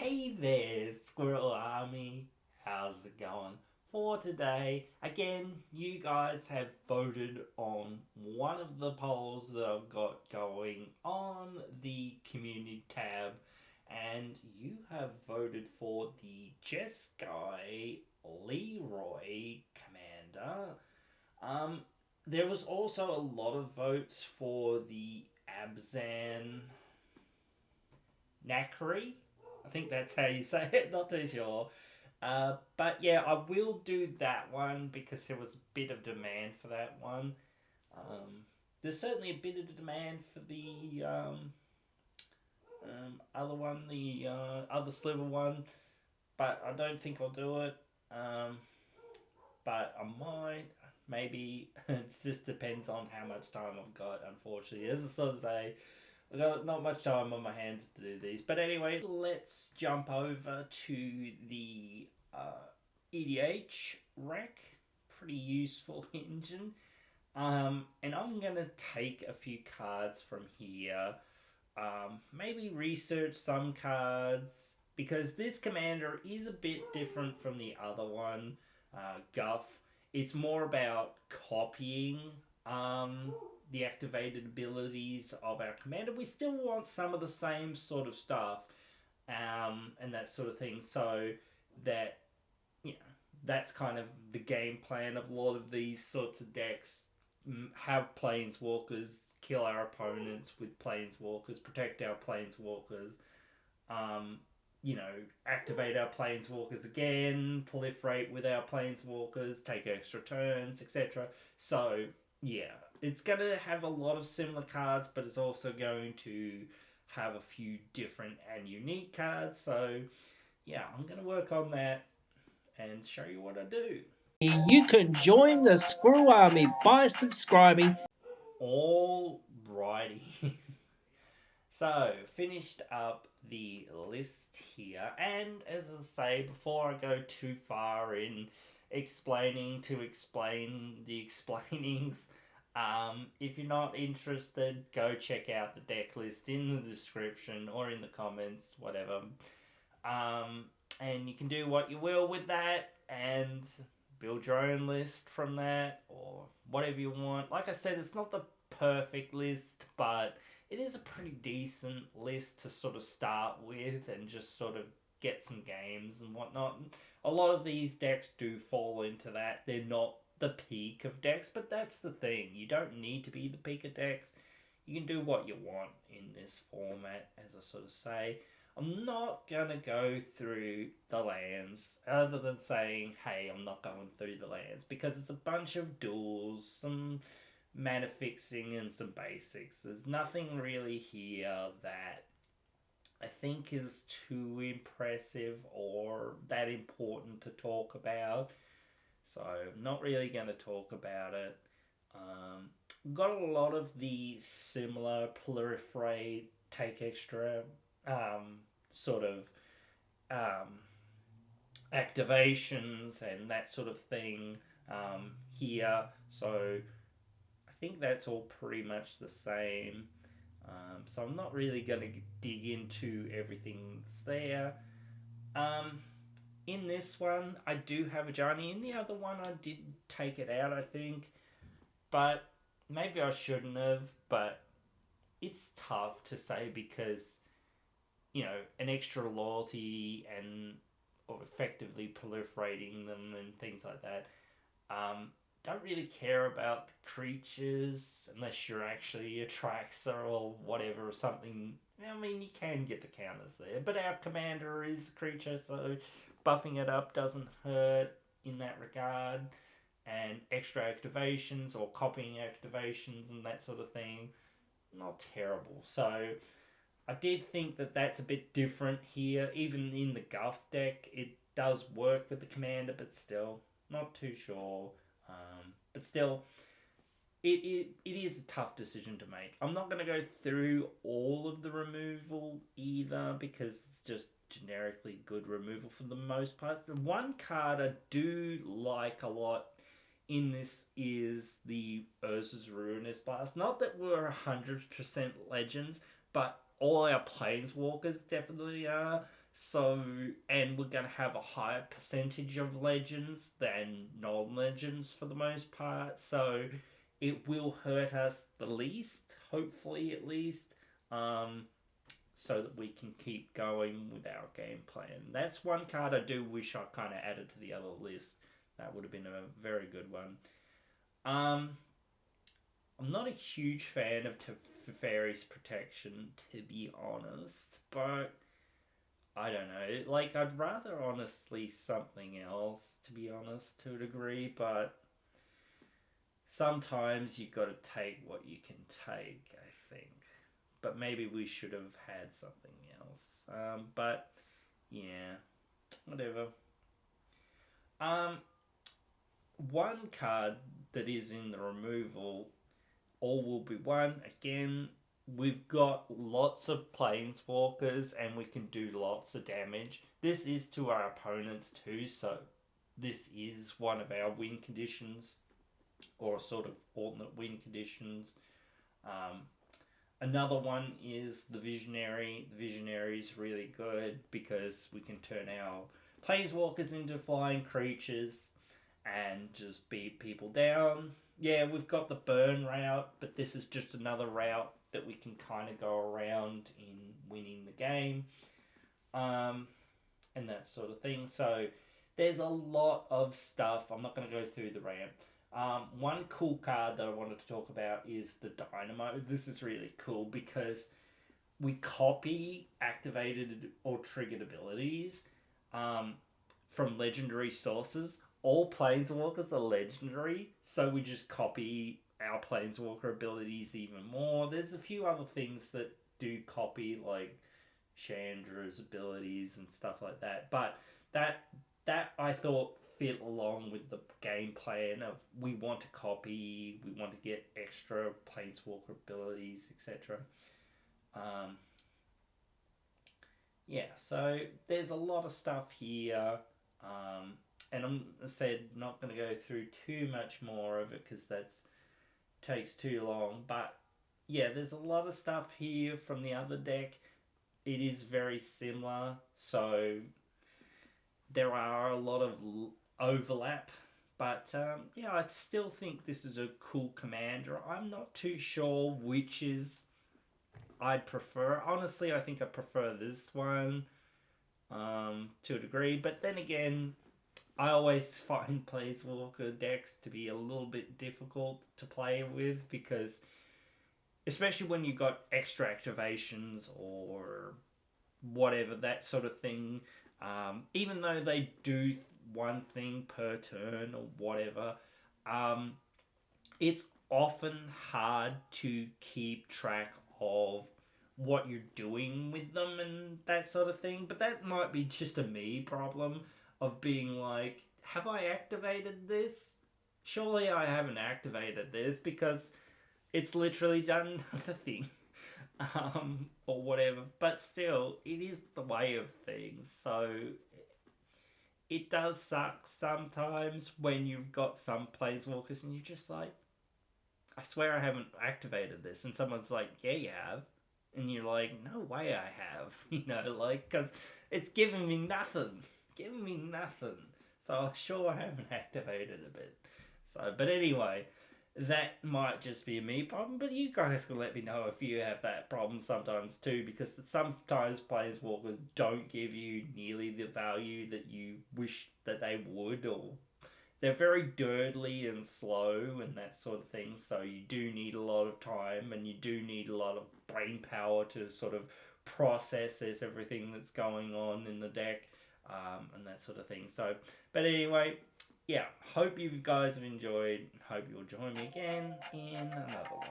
Hey there, Squirrel Army. How's it going? For today, again, you guys have voted on one of the polls that I've got going on the community tab, and you have voted for the Jeskai Leori commander. Um, there was also a lot of votes for the Abzan Nakri. I think that's how you say it, not too sure. But yeah, I will do that one because there was a bit of demand for that one. There's certainly a bit of demand for the other one, the other sliver one, but I don't think I'll do it. Um, but I might. Maybe it just depends on how much time I've got, unfortunately. As I sort of say, I've got not much time on my hands to do these. But anyway, let's jump over to the EDH rack. Pretty useful engine. And I'm going to take a few cards from here. Maybe research some cards. Because this commander is a bit different from the other one, Guff. It's more about copying the activated abilities of our commander. We still want some of the same sort of stuff, and that sort of thing. So that you know, that's kind of the game plan of a lot of these sorts of decks. Have planeswalkers, kill our opponents with planeswalkers, protect our planeswalkers. Um, Activate our planeswalkers again, proliferate with our planeswalkers, take extra turns, etc. So, yeah, it's going to have a lot of similar cards, but it's also going to have a few different and unique cards. So, yeah, I'm going to work on that and show you what I do. You can join the Squirrel Army by subscribing. Alrighty. So, finished up the list here, and as I say, before I go too far in explaining to explain the explainings, if you're not interested, go check out the deck list in the description or in the comments, whatever. Um, and you can do what you will with that and build your own list from that or whatever you want. Like I said, it's not the perfect list, but it is a pretty decent list to sort of start with and just sort of get some games and whatnot. A lot of these decks do fall into that. They're not the peak of decks, but that's the thing. You don't need to be the peak of decks. You can do what you want in this format, as I sort of say. I'm not going to go through the lands other than saying, hey, I'm not going through the lands because it's a bunch of duels, some mana fixing, and some basics. There's nothing really here that I think is too impressive or that important to talk about. So, I'm not really going to talk about it. Got a lot of the similar proliferate, take extra sort of um, activations and that sort of thing here. So I think that's all pretty much the same. So I'm not really going to dig into everything that's there. Um, in this one, I do have a Johnny. In the other one, I did take it out, I think. But maybe I shouldn't have. But it's tough to say because an extra loyalty and or effectively proliferating them and things like that. Don't really care about the creatures unless you're actually a Traxer or whatever or something. I mean, you can get the counters there, but our commander is a creature, so buffing it up doesn't hurt in that regard. And extra activations or copying activations and that sort of thing, not terrible. So I did think that that's a bit different here. Even in the Guff deck, it does work with the commander, but still, not too sure. But still, it is a tough decision to make. I'm not going to go through all of the removal either because it's just generically good removal for the most part. The one card I do like a lot in this is the Urza's Ruinous Blast. Not that we're 100% legends, but all our planeswalkers definitely are. So, and we're going to have a higher percentage of legends than non-legends for the most part. So, it will hurt us the least, hopefully at least, so that we can keep going with our game plan. That's one card I do wish I kind of added to the other list. That would have been a very good one. I'm not a huge fan of Teferi's Protection, to be honest, but I don't know. Like, I'd rather honestly something else, to be honest, to a degree, but sometimes you gotta take what you can take, I think. But maybe we should have had something else. But, yeah, whatever. One card that is in the removal, all will be one. Again, we've got lots of planeswalkers and we can do lots of damage. This is to our opponents too, so this is one of our win conditions, or sort of alternate win conditions. Another one is the Visionary. The Visionary is really good because we can turn our planeswalkers into flying creatures and just beat people down. Yeah, we've got the burn route, but this is just another route that we can kind of go around in winning the game, and that sort of thing. So there's a lot of stuff. I'm not going to go through the ramp. One cool card that I wanted to talk about is the Dynamo. This is really cool because we copy activated or triggered abilities from legendary sources. All planeswalkers are legendary, so we just copy our planeswalker abilities even more. There's a few other things that do copy, like Chandra's abilities and stuff like that, but that I thought fit along with the game plan of we want to copy, we want to get extra planeswalker abilities, etc. Yeah, so there's a lot of stuff here. And I'm said not going to go through too much more of it because that's takes too long. But yeah, there's a lot of stuff here from the other deck. It is very similar, so there are a lot of overlap. But yeah, I still think this is a cool commander. I'm not too sure which is I'd prefer. Honestly, I think I prefer this one to a degree. But then again, I always find Planeswalker decks to be a little bit difficult to play with because, especially when you've got extra activations or whatever, that sort of thing, even though they do one thing per turn or whatever, it's often hard to keep track of what you're doing with them and that sort of thing. But that might be just a me problem of being like, have I activated this? Surely I haven't activated this because it's literally done the thing. Or whatever. But still, it is the way of things. So it does suck sometimes when you've got some planeswalkers and you're just like, I swear I haven't activated this. And someone's like, yeah, you have. And you're like, no way I have. You know, like, because it's giving me nothing. Giving me nothing. So sure I haven't activated a bit. So, but anyway, that might just be a me problem, but you guys can let me know if you have that problem sometimes too, because sometimes planeswalkers don't give you nearly the value that you wish that they would, or they're very dirtly and slow and that sort of thing, so you do need a lot of time and you do need a lot of brain power to sort of process everything that's going on in the deck, and that sort of thing. So, but anyway, yeah, hope you guys have enjoyed. Hope you'll join me again in another one.